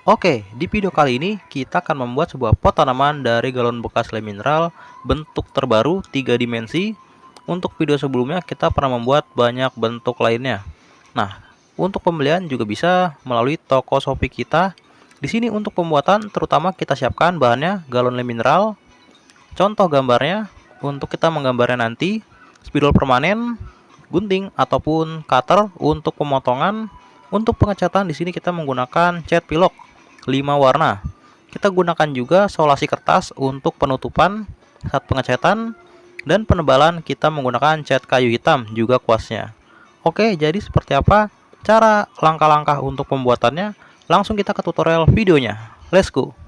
Oke, di video kali ini kita akan membuat sebuah pot tanaman dari galon bekas lem mineral bentuk terbaru 3 dimensi. Untuk video sebelumnya kita pernah membuat banyak bentuk lainnya. Nah, untuk pembelian juga bisa melalui toko Shopee kita. Di sini untuk pembuatan terutama kita siapkan bahannya galon lem mineral, contoh gambarnya untuk kita menggambarnya nanti, spidol permanen, gunting ataupun cutter untuk pemotongan. Untuk pengecatan di sini kita menggunakan cat pilok 5 warna. Kita gunakan juga solasi kertas untuk penutupan saat pengecatan, dan penebalan kita menggunakan cat kayu hitam juga kuasnya. Oke, jadi seperti apa cara langkah-langkah untuk pembuatannya? Langsung kita ke tutorial videonya. Let's go.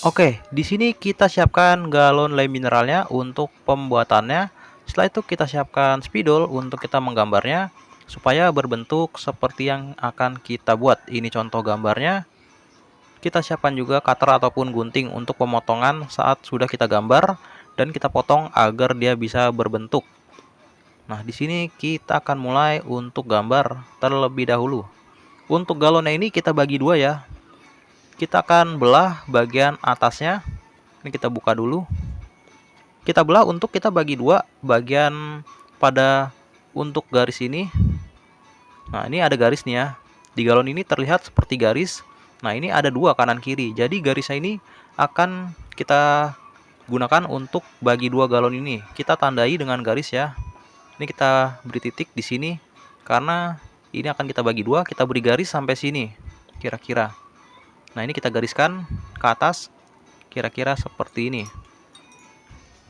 Oke, di sini kita siapkan galon lem mineralnya untuk pembuatannya. Setelah itu kita siapkan spidol untuk kita menggambarnya supaya berbentuk seperti yang akan kita buat. Ini contoh gambarnya. Kita siapkan juga cutter ataupun gunting untuk pemotongan saat sudah kita gambar dan kita potong agar dia bisa berbentuk. Nah, di sini kita akan mulai untuk gambar terlebih dahulu. Untuk galonnya ini kita bagi dua ya. Kita akan belah bagian atasnya. Ini kita buka dulu. Kita belah untuk kita bagi dua bagian pada untuk garis ini. Nah, ini ada garis nih ya. Di galon ini terlihat seperti garis. Nah, ini ada dua kanan kiri. Jadi garisnya ini akan kita gunakan untuk bagi dua galon ini. Kita tandai dengan garis ya. Ini kita beri titik di sini karena ini akan kita bagi dua. Kita beri garis sampai sini kira-kira. Nah, ini kita gariskan ke atas kira-kira seperti ini.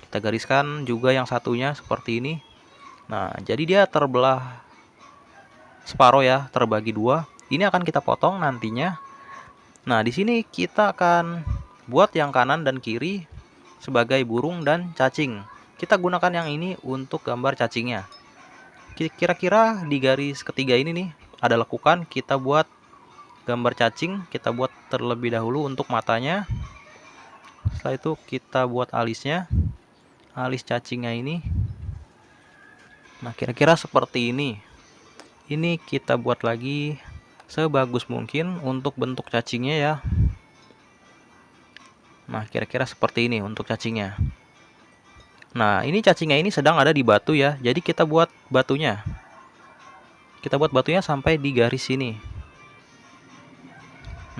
Kita gariskan juga yang satunya seperti ini. Nah, jadi dia terbelah separuh ya, terbagi dua. Ini akan kita potong nantinya. Nah, di sini kita akan buat yang kanan dan kiri sebagai burung dan cacing. Kita gunakan yang ini untuk gambar cacingnya. Kira-kira di garis ketiga ini nih ada lekukan, kita buat gambar cacing. Kita buat terlebih dahulu untuk matanya. Setelah itu kita buat alisnya, alis cacingnya ini. Nah, kira-kira seperti ini. Ini kita buat lagi sebagus mungkin untuk bentuk cacingnya ya. Nah, kira-kira seperti ini untuk cacingnya. Nah, ini cacingnya ini sedang ada di batu ya. Jadi kita buat batunya. Kita buat batunya sampai di garis sini.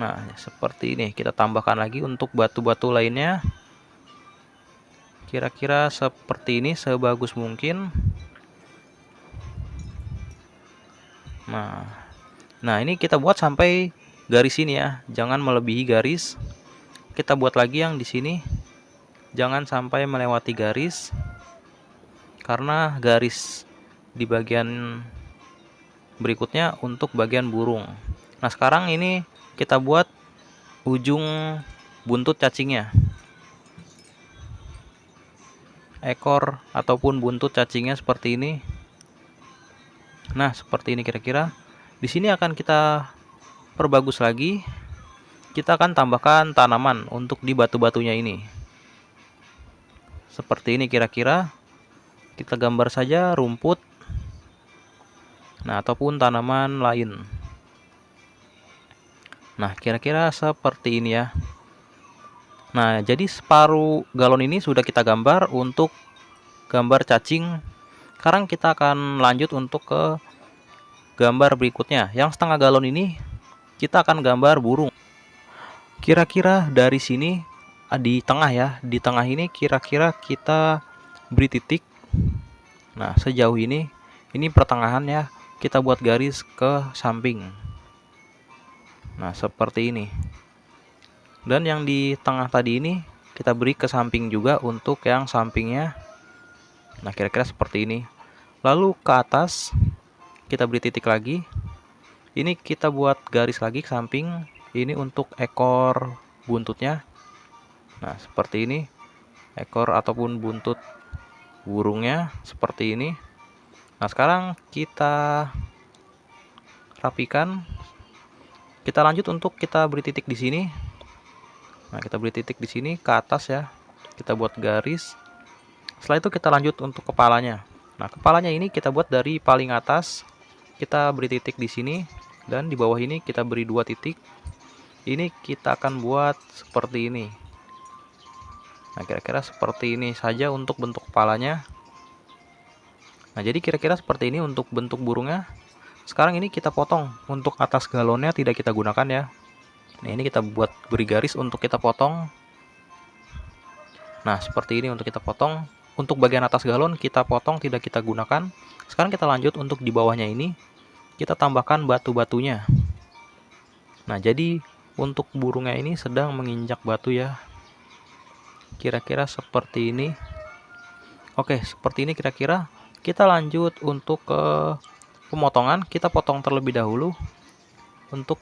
Nah, seperti ini. Kita tambahkan lagi untuk batu-batu lainnya. Kira-kira seperti ini sebagus mungkin. Nah, ini kita buat sampai garis ini ya. Jangan melebihi garis. Kita buat lagi yang di sini. Jangan sampai melewati garis. Karena garis di bagian berikutnya untuk bagian burung. Nah, sekarang ini kita buat ujung buntut cacingnya. Ekor ataupun buntut cacingnya seperti ini. Nah, seperti ini kira-kira. Di sini akan kita perbagus lagi. Kita akan tambahkan tanaman untuk di batu-batunya ini. Seperti ini kira-kira. Kita gambar saja rumput. Nah, ataupun tanaman lain. Nah, kira-kira seperti ini ya. Nah, jadi separuh galon ini sudah kita gambar untuk gambar cacing. Sekarang kita akan lanjut untuk ke gambar berikutnya. Yang setengah galon ini kita akan gambar burung. Kira-kira dari sini di tengah ya. Di tengah ini kira-kira kita beri titik. Nah, sejauh ini pertengahan ya. Kita buat garis ke samping. Nah, seperti ini. Dan yang di tengah tadi ini kita beri ke samping juga untuk yang sampingnya. Nah, kira-kira seperti ini. Lalu ke atas kita beri titik lagi. Ini kita buat garis lagi ke samping. Ini untuk ekor buntutnya. Nah, seperti ini. Ekor ataupun buntut burungnya seperti ini. Nah, sekarang kita rapikan. Kita lanjut untuk kita beri titik di sini. Nah, kita beri titik di sini ke atas ya. Kita buat garis. Setelah itu kita lanjut untuk kepalanya. Nah, kepalanya ini kita buat dari paling atas. Kita beri titik di sini, dan di bawah ini kita beri 2 titik. Ini kita akan buat seperti ini. Nah, kira-kira seperti ini saja untuk bentuk kepalanya. Nah, jadi kira-kira seperti ini untuk bentuk burungnya. Sekarang ini kita potong. Untuk atas galonnya tidak kita gunakan ya. Nah, ini kita buat beri garis untuk kita potong. Nah, seperti ini untuk kita potong. Untuk bagian atas galon kita potong, tidak kita gunakan. Sekarang kita lanjut untuk di bawahnya ini. Kita tambahkan batu-batunya. Nah, jadi untuk burungnya ini sedang menginjak batu ya. Kira-kira seperti ini. Oke, seperti ini kira-kira. Kita lanjut untuk ke pemotongan. Kita potong terlebih dahulu. Untuk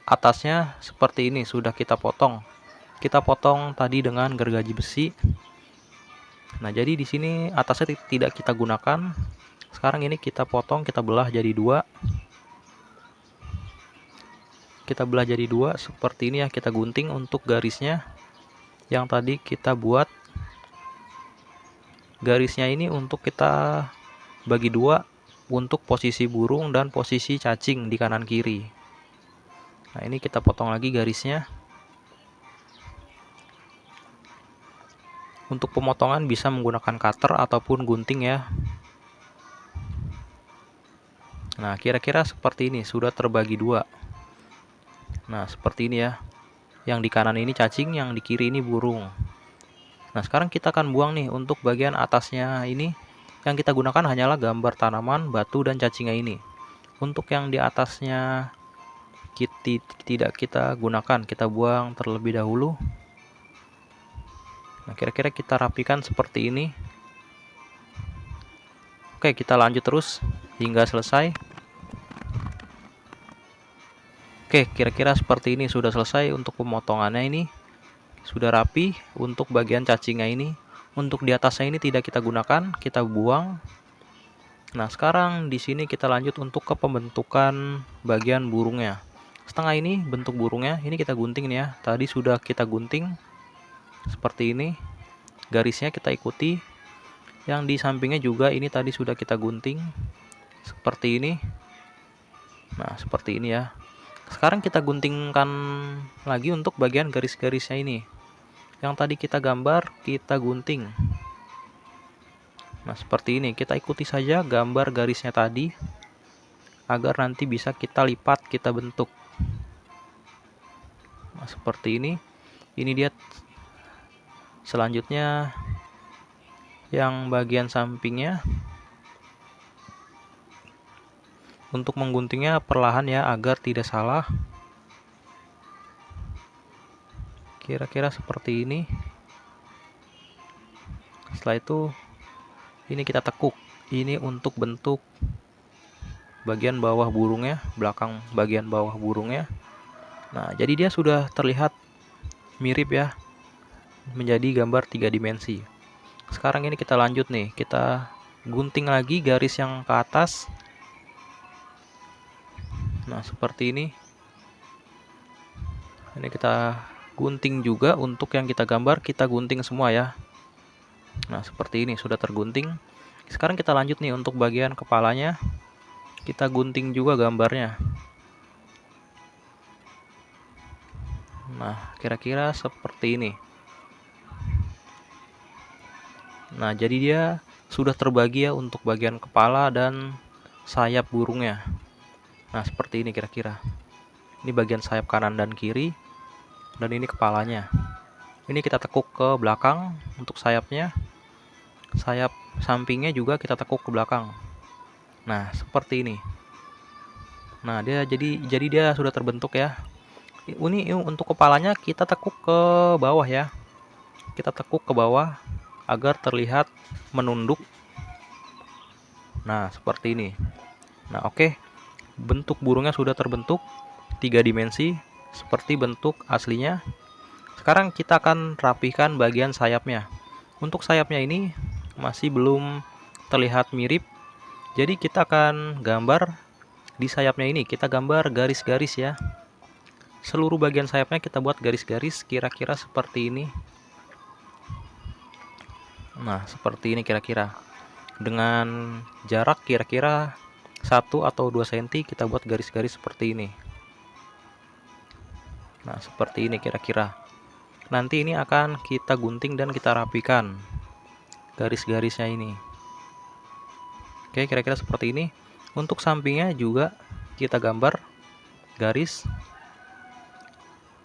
atasnya seperti ini sudah kita potong. Kita potong tadi dengan gergaji besi. Nah, jadi di sini atasnya tidak kita gunakan. Sekarang ini kita potong, kita belah jadi 2. Kita belah jadi 2 seperti ini ya, kita gunting untuk garisnya. Yang tadi kita buat garisnya ini untuk kita bagi 2 untuk posisi burung dan posisi cacing di kanan kiri. Nah, ini kita potong lagi garisnya. Untuk pemotongan bisa menggunakan cutter ataupun gunting ya. Nah, kira-kira seperti ini, sudah terbagi 2. Nah, seperti ini ya. Yang di kanan ini cacing, yang di kiri ini burung. Nah, sekarang kita akan buang nih untuk bagian atasnya ini. Yang kita gunakan hanyalah gambar tanaman, batu, dan cacingnya ini. Untuk yang di atasnya tidak kita gunakan, kita buang terlebih dahulu. Nah, kira-kira kita rapikan seperti ini. Oke, kita lanjut terus hingga selesai. Oke, kira-kira seperti ini sudah selesai untuk pemotongannya ini. Sudah rapi untuk bagian cacingnya ini. Untuk di atasnya ini tidak kita gunakan, kita buang. Nah, sekarang di sini kita lanjut untuk ke pembentukan bagian burungnya. Setengah ini bentuk burungnya, ini kita gunting nih ya. Tadi sudah kita gunting seperti ini. Garisnya kita ikuti. Yang di sampingnya juga ini tadi sudah kita gunting seperti ini. Nah, seperti ini ya. Sekarang kita guntingkan lagi untuk bagian garis-garisnya ini. Yang tadi kita gambar, kita gunting. Nah, seperti ini. Kita ikuti saja gambar garisnya tadi agar nanti bisa kita lipat, kita bentuk. Nah, seperti ini. Ini dia selanjutnya yang bagian sampingnya. Untuk mengguntingnya perlahan ya, agar tidak salah. Kira-kira seperti ini. Setelah itu ini kita tekuk. Ini untuk bentuk bagian bawah burungnya, belakang bagian bawah burungnya. Nah, jadi dia sudah terlihat mirip ya, menjadi gambar 3 dimensi. Sekarang ini kita lanjut nih, kita gunting lagi garis yang ke atas. Nah, seperti ini. Ini kita gunting juga untuk yang kita gambar, kita gunting semua ya. Nah, seperti ini sudah tergunting. Sekarang kita lanjut nih untuk bagian kepalanya. Kita gunting juga gambarnya. Nah, kira-kira seperti ini. Nah, jadi dia sudah terbagi ya untuk bagian kepala dan sayap burungnya. Nah, seperti ini kira-kira. Ini bagian sayap kanan dan kiri. Dan ini kepalanya. Ini kita tekuk ke belakang untuk sayapnya. Sayap sampingnya juga kita tekuk ke belakang. Nah, seperti ini. Nah, jadi dia sudah terbentuk ya. Ini untuk kepalanya kita tekuk ke bawah ya. Kita tekuk ke bawah agar terlihat menunduk. Nah, seperti ini. Nah, oke. Bentuk burungnya sudah terbentuk 3 dimensi seperti bentuk aslinya. Sekarang kita akan rapihkan bagian sayapnya. Untuk sayapnya ini masih belum terlihat mirip. Jadi kita akan gambar di sayapnya ini. Kita gambar garis-garis ya. Seluruh bagian sayapnya kita buat garis-garis kira-kira seperti ini. Nah, seperti ini kira-kira. Dengan jarak kira-kira 1 atau 2 cm kita buat garis-garis seperti ini. Nah, seperti ini kira-kira. Nanti ini akan kita gunting dan kita rapikan garis-garisnya ini. Oke, kira-kira seperti ini. Untuk sampingnya juga kita gambar garis.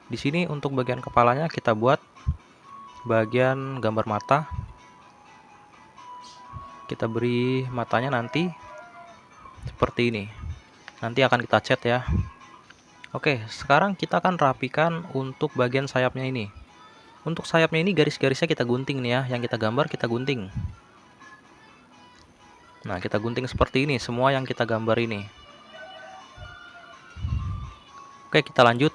Di sini untuk bagian kepalanya kita buat bagian gambar mata. Kita beri matanya nanti seperti ini. Nanti akan kita cat ya. Oke, sekarang kita akan rapikan untuk bagian sayapnya ini. Untuk sayapnya ini garis-garisnya kita gunting nih ya. Yang kita gambar kita gunting. Nah, kita gunting seperti ini semua yang kita gambar ini. Oke, kita lanjut.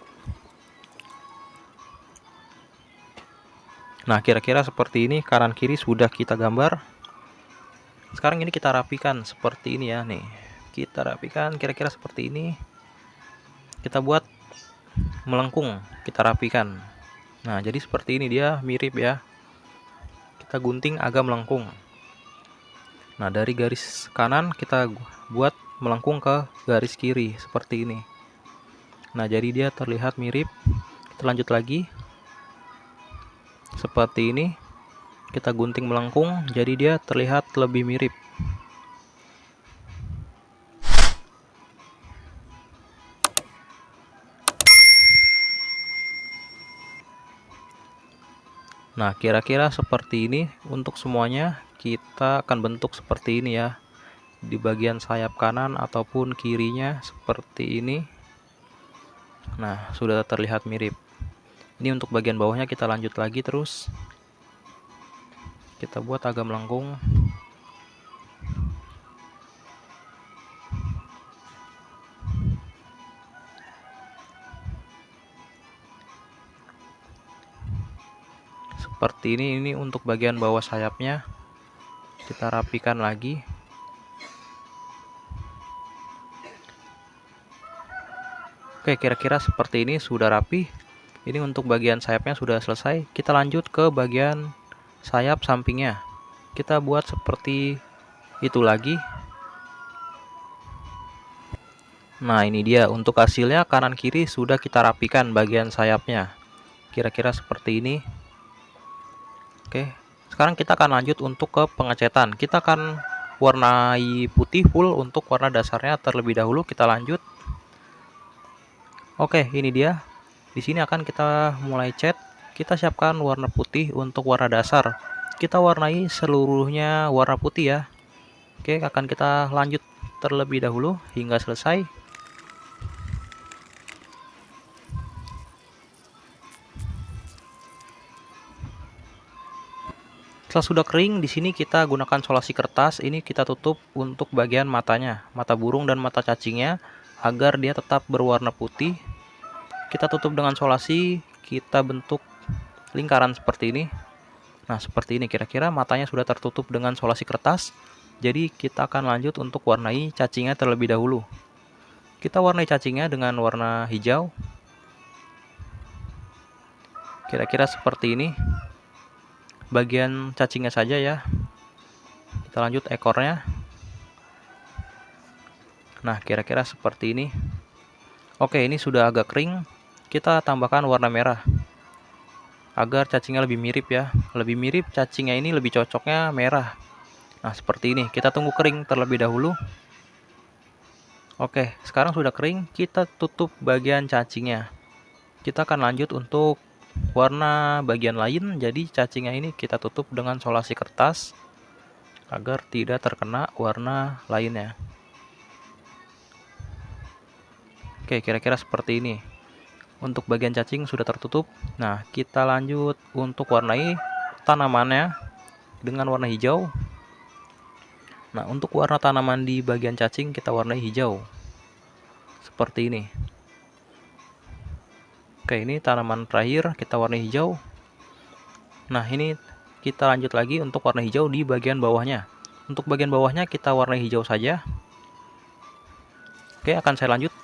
Nah, kira-kira seperti ini, kanan kiri sudah kita gambar. Sekarang ini kita rapikan seperti ini ya nih. Kita rapikan kira-kira seperti ini. Kita buat melengkung, kita rapikan. Nah, jadi seperti ini dia mirip ya. Kita gunting agak melengkung. Nah, dari garis kanan kita buat melengkung ke garis kiri seperti ini. Nah, jadi dia terlihat mirip. Kita lanjut lagi. Seperti ini. Kita gunting melengkung, jadi dia terlihat lebih mirip. Nah, kira-kira seperti ini untuk semuanya. Kita akan bentuk seperti ini ya. Di bagian sayap kanan ataupun kirinya seperti ini. Nah, sudah terlihat mirip. Ini untuk bagian bawahnya kita lanjut lagi terus. Kita buat agak melengkung. Seperti ini untuk bagian bawah sayapnya. Kita rapikan lagi. Oke, kira-kira seperti ini sudah rapi. Ini untuk bagian sayapnya sudah selesai. Kita lanjut ke bagian sayap sampingnya. Kita buat seperti itu lagi. Nah, ini dia untuk hasilnya, kanan kiri sudah kita rapikan bagian sayapnya. Kira-kira seperti ini. Oke, sekarang kita akan lanjut untuk ke pengecetan. Kita akan warnai putih full untuk warna dasarnya terlebih dahulu. Kita lanjut. Oke, ini dia. Di sini akan kita mulai cat. Kita siapkan warna putih untuk warna dasar. Kita warnai seluruhnya warna putih ya. Oke, akan kita lanjut terlebih dahulu hingga selesai. Setelah sudah kering, di sini kita gunakan solasi kertas. Ini kita tutup untuk bagian matanya, mata burung dan mata cacingnya, agar dia tetap berwarna putih. Kita tutup dengan solasi, kita bentuk lingkaran seperti ini. Nah, seperti ini kira-kira matanya sudah tertutup dengan solasi kertas. Jadi kita akan lanjut untuk warnai cacingnya terlebih dahulu. Kita warnai cacingnya dengan warna hijau. Kira-kira seperti ini. Bagian cacingnya saja ya. Kita lanjut ekornya. Nah, kira-kira seperti ini. Oke, ini sudah agak kering. Kita tambahkan warna merah agar cacingnya lebih mirip ya. Lebih mirip, cacingnya ini lebih cocoknya merah. Nah, seperti ini. Kita tunggu kering terlebih dahulu. Oke, sekarang sudah kering. Kita tutup bagian cacingnya. Kita akan lanjut untuk warna bagian lain. Jadi cacingnya ini kita tutup dengan solasi kertas agar tidak terkena warna lainnya. Oke, kira-kira seperti ini. Untuk bagian cacing sudah tertutup. Nah, kita lanjut untuk warnai tanamannya dengan warna hijau. Nah, untuk warna tanaman di bagian cacing kita warnai hijau seperti ini. Oke, ini tanaman terakhir kita warnai hijau. Nah, ini kita lanjut lagi untuk warna hijau di bagian bawahnya. Untuk bagian bawahnya kita warnai hijau saja. Oke, akan saya lanjut.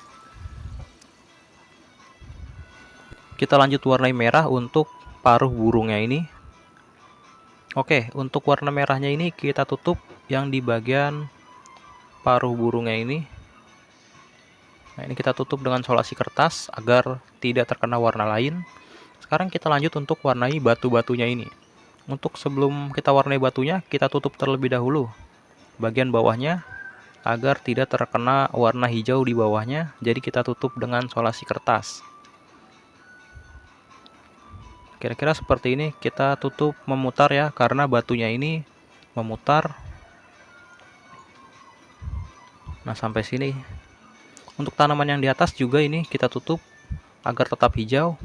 Kita lanjut warnai merah untuk paruh burungnya ini. Oke, untuk warna merahnya ini kita tutup yang di bagian paruh burungnya ini. Nah, ini kita tutup dengan solasi kertas agar tidak terkena warna lain. Sekarang kita lanjut untuk warnai batu-batunya ini. Untuk sebelum kita warnai batunya, kita tutup terlebih dahulu bagian bawahnya agar tidak terkena warna hijau di bawahnya. Jadi kita tutup dengan solasi kertas. Kira-kira seperti ini, kita tutup memutar ya, karena batunya ini memutar. Nah, sampai sini. Untuk tanaman yang di atas juga ini kita tutup agar tetap hijau.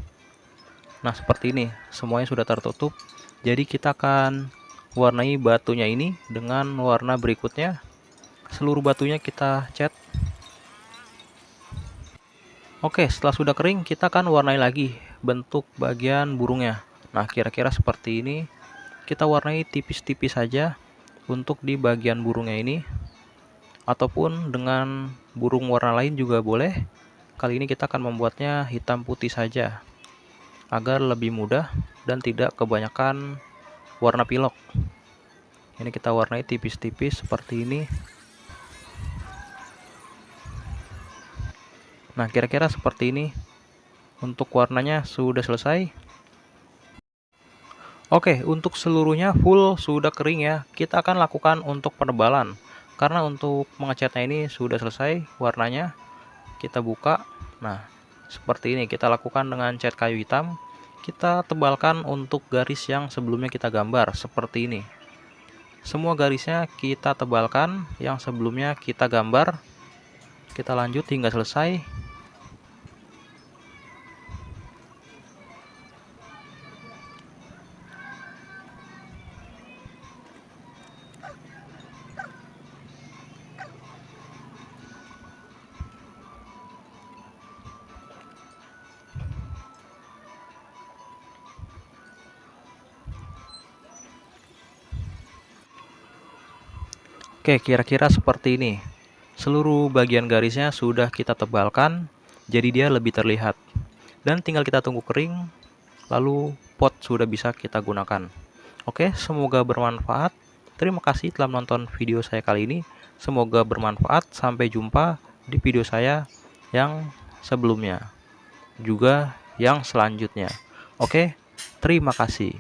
Nah, seperti ini, semuanya sudah tertutup. Jadi kita akan warnai batunya ini dengan warna berikutnya. Seluruh batunya kita cat. Oke, setelah sudah kering, kita akan warnai lagi bentuk bagian burungnya. Nah, kira-kira seperti ini. Kita warnai tipis-tipis saja untuk di bagian burungnya ini. Ataupun dengan burung warna lain juga boleh. Kali ini kita akan membuatnya hitam putih saja, agar lebih mudah dan tidak kebanyakan warna pilok. Ini kita warnai tipis-tipis seperti ini. Nah, kira-kira seperti ini. Untuk warnanya sudah selesai. Oke, untuk seluruhnya full sudah kering ya. Kita akan lakukan untuk penebalan. Karena untuk mengecatnya ini sudah selesai warnanya. Kita buka. Nah, seperti ini kita lakukan dengan cat kayu hitam. Kita tebalkan untuk garis yang sebelumnya kita gambar seperti ini. Semua garisnya kita tebalkan yang sebelumnya kita gambar. Kita lanjut hingga selesai. Oke, kira-kira seperti ini. Seluruh bagian garisnya sudah kita tebalkan, jadi dia lebih terlihat. Dan tinggal kita tunggu kering, lalu pot sudah bisa kita gunakan. Oke, semoga bermanfaat. Terima kasih telah menonton video saya kali ini. Semoga bermanfaat. Sampai jumpa di video saya yang sebelumnya, juga yang selanjutnya. Oke, terima kasih.